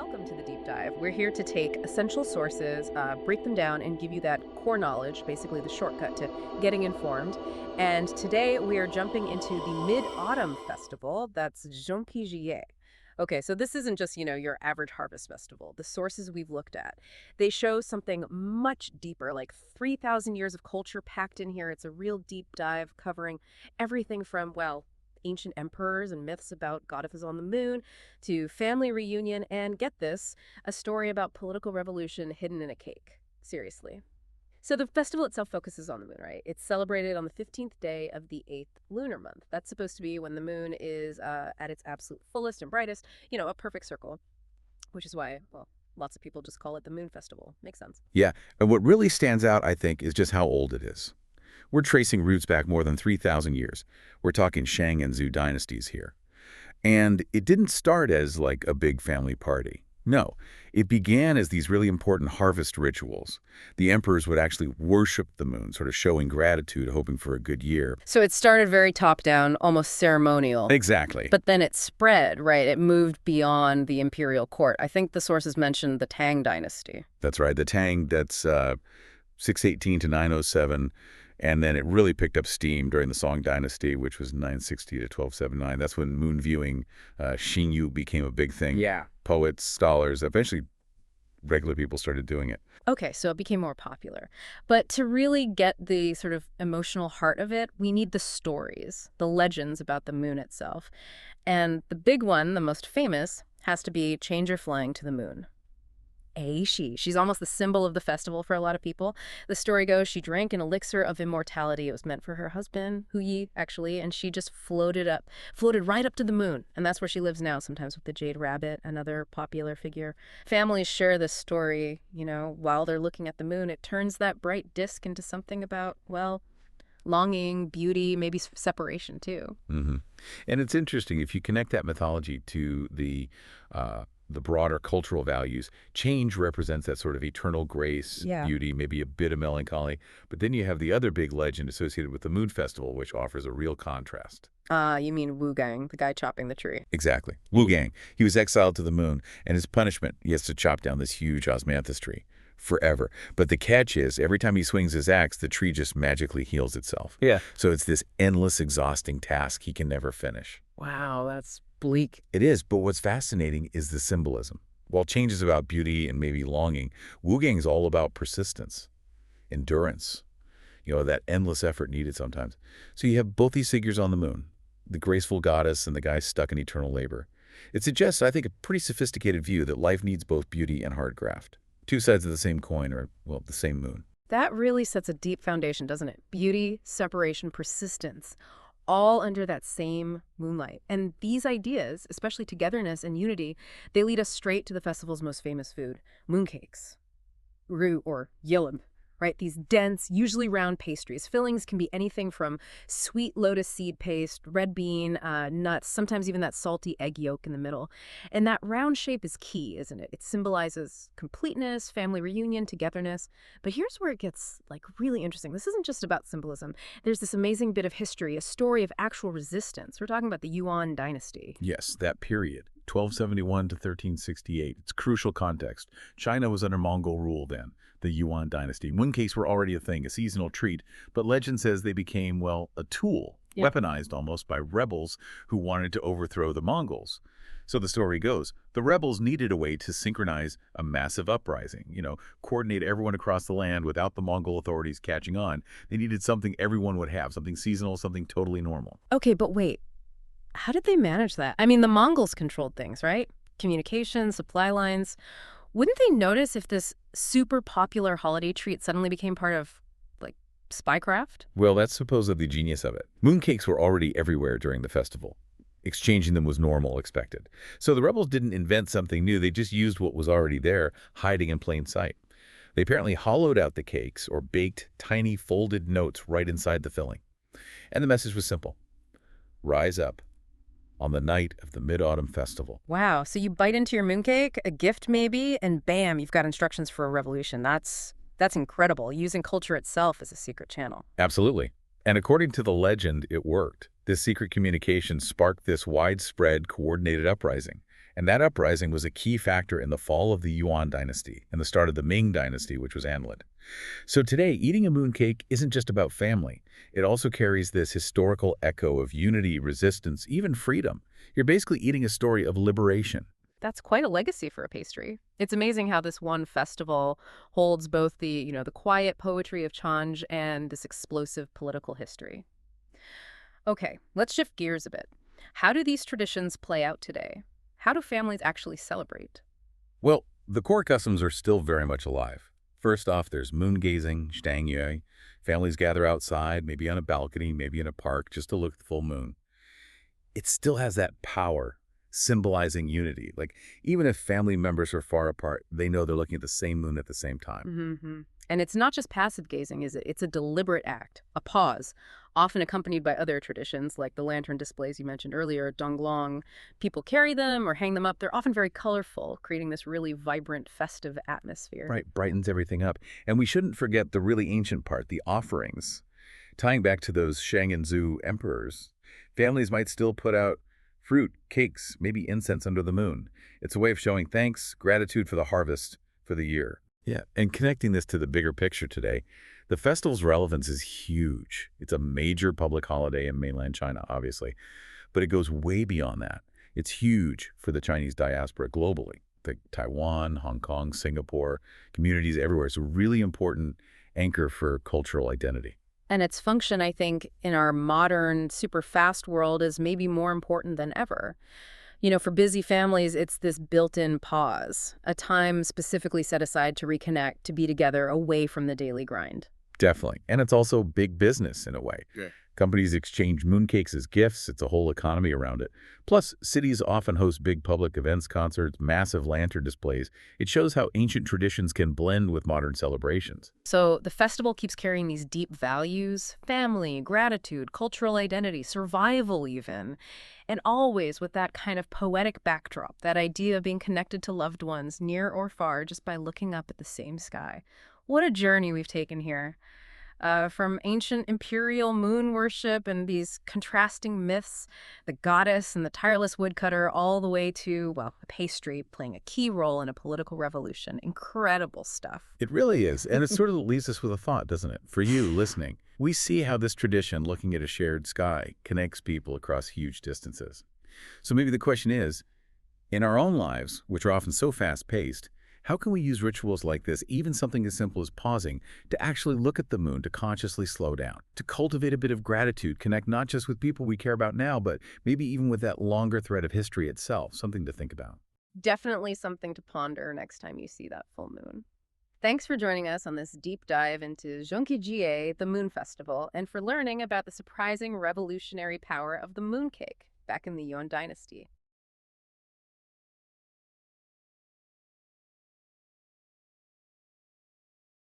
welcome to the deep dive. We're here to take essential sources, break them down, and give you that core knowledge, basically the shortcut to getting informed. And today we are jumping into the Mid-Autumn Festival. That's Zhōngqiū. Okay, so this isn't just, your average harvest festival. The sources we've looked at, they show something much deeper, like 3,000 years of culture packed in here. It's a real deep dive covering everything from, well, ancient emperors and myths about goddesses on the moon, to family reunion, and get this, a story about political revolution hidden in a cake. Seriously. So the festival itself focuses on the moon, right? It's celebrated on the 15th day of the 8th lunar month. That's supposed to be when the moon is at its absolute fullest and brightest, a perfect circle, which is why, well, lots of people just call it the Moon Festival. Makes sense. Yeah, and what really stands out, I think, is just how old it is. We're tracing roots back more than 3,000 years. We're talking Shang and Zhou dynasties here. And it didn't start as like a big family party. No, it began as these really important harvest rituals. The emperors would actually worship the moon, sort of showing gratitude, hoping for a good year. So it started very top-down, almost ceremonial. Exactly. But then it spread, right? It moved beyond the imperial court. I think the sources mentioned the Tang Dynasty. That's right. The Tang, that's 618 to 907. And then it really picked up steam during the Song Dynasty, which was 960 to 1279. That's when moon viewing, Xinyu, became a big thing. Yeah. Poets, scholars, eventually regular people started doing it. Okay, so it became more popular. But to really get the sort of emotional heart of it, we need the stories, the legends about the moon itself. And the big one, the most famous, has to be Chang'e flying to the moon. She's almost the symbol of the festival for a lot of people. The story goes she drank an elixir of immortality. It was meant for her husband, Hu Yi, actually, and she just floated right up to the moon. And that's where she lives now, sometimes with the Jade Rabbit, another popular figure. Families share this story, while they're looking at the moon. It turns that bright disk into something about, well, longing, beauty, maybe separation too. Mm-hmm. And it's interesting, if you connect that mythology to the broader cultural values, change represents that sort of eternal grace, beauty, maybe a bit of melancholy. But then you have the other big legend associated with the Moon Festival, which offers a real contrast. You mean Wu Gang, the guy chopping the tree. Exactly. Wu Gang. He was exiled to the moon, and his punishment, he has to chop down this huge osmanthus tree forever. But the catch is, every time he swings his axe, the tree just magically heals itself. Yeah. So it's this endless, exhausting task he can never finish. Wow, that's bleak. It is, but what's fascinating is the symbolism. While change is about beauty and maybe longing, Wu Gang is all about persistence, endurance, that endless effort needed sometimes. So you have both these figures on the moon, the graceful goddess and the guy stuck in eternal labor. It suggests, I think, a pretty sophisticated view that life needs both beauty and hard graft. Two sides of the same coin, or, well, the same moon. That really sets a deep foundation, doesn't it? Beauty, separation, persistence, all under that same moonlight. And these ideas, especially togetherness and unity, they lead us straight to the festival's most famous food, mooncakes, roux or yilim, right? These dense, usually round pastries. Fillings can be anything from sweet lotus seed paste, red bean, nuts, sometimes even that salty egg yolk in the middle. And that round shape is key, isn't it? It symbolizes completeness, family reunion, togetherness. But here's where it gets really interesting. This isn't just about symbolism. There's this amazing bit of history, a story of actual resistance. We're talking about the Yuan Dynasty. Yes, that period. 1271 to 1368. It's crucial context. China was under Mongol rule then, the Yuan Dynasty. Mooncakes were already a thing, a seasonal treat, but legend says they became, well, a tool, weaponized almost by rebels who wanted to overthrow the Mongols. So the story goes, the rebels needed a way to synchronize a massive uprising, coordinate everyone across the land without the Mongol authorities catching on. They needed something everyone would have, something seasonal, something totally normal. Okay, but wait. How did they manage that? I mean, the Mongols controlled things, right? Communication, supply lines. Wouldn't they notice if this super popular holiday treat suddenly became part of, spycraft? Well, that's supposedly the genius of it. Mooncakes were already everywhere during the festival. Exchanging them was normal, expected. So the rebels didn't invent something new. They just used what was already there, hiding in plain sight. They apparently hollowed out the cakes or baked tiny folded notes right inside the filling. And the message was simple. Rise up on the night of the Mid-Autumn Festival. Wow, so you bite into your mooncake, a gift maybe, and bam, you've got instructions for a revolution. That's incredible, using culture itself as a secret channel. Absolutely. And according to the legend, it worked. This secret communication sparked this widespread, coordinated uprising. And that uprising was a key factor in the fall of the Yuan Dynasty and the start of the Ming Dynasty, which was endless. So today, eating a mooncake isn't just about family. It also carries this historical echo of unity, resistance, even freedom. You're basically eating a story of liberation. That's quite a legacy for a pastry. It's amazing how this one festival holds both the quiet poetry of Chang'e and this explosive political history. Okay, let's shift gears a bit. How do these traditions play out today? How do families actually celebrate? Well, the core customs are still very much alive. First off, there's moon gazing, Zhōngqiū. Families gather outside, maybe on a balcony, maybe in a park, just to look at the full moon. It still has that power, symbolizing unity. Like, even if family members are far apart, they know they're looking at the same moon at the same time. And it's not just passive gazing, is it? It's a deliberate act, a pause, often accompanied by other traditions like the lantern displays you mentioned earlier, donglong. People carry them or hang them up. They're often very colorful, creating this really vibrant, festive atmosphere. Right, brightens everything up. And we shouldn't forget the really ancient part, the offerings. Tying back to those Shang and Zhou emperors, families might still put out fruit, cakes, maybe incense under the moon. It's a way of showing thanks, gratitude for the harvest, for the year. Yeah, and connecting this to the bigger picture today, the festival's relevance is huge. It's a major public holiday in mainland China, obviously, but it goes way beyond that. It's huge for the Chinese diaspora globally. Like Taiwan, Hong Kong, Singapore, communities everywhere. It's a really important anchor for cultural identity. And its function, I think, in our modern, super fast world is maybe more important than ever. For busy families, it's this built-in pause, a time specifically set aside to reconnect, to be together away from the daily grind. Definitely. And it's also big business in a way. Yeah. Companies exchange mooncakes as gifts. It's a whole economy around it. Plus, cities often host big public events, concerts, massive lantern displays. It shows how ancient traditions can blend with modern celebrations. So the festival keeps carrying these deep values, family, gratitude, cultural identity, survival even, and always with that kind of poetic backdrop, that idea of being connected to loved ones near or far just by looking up at the same sky. What a journey we've taken here. From ancient imperial moon worship and these contrasting myths, the goddess and the tireless woodcutter, all the way to, well, a pastry playing a key role in a political revolution. Incredible stuff. It really is. And it sort of leaves us with a thought, doesn't it? For you listening, we see how this tradition, looking at a shared sky, connects people across huge distances. So maybe the question is, in our own lives, which are often so fast-paced, how can we use rituals like this, even something as simple as pausing, to actually look at the moon, to consciously slow down, to cultivate a bit of gratitude, connect not just with people we care about now, but maybe even with that longer thread of history itself, something to think about. Definitely something to ponder next time you see that full moon. Thanks for joining us on this deep dive into Zhōngqiū, the Moon Festival, and for learning about the surprising revolutionary power of the mooncake back in the Yuan Dynasty.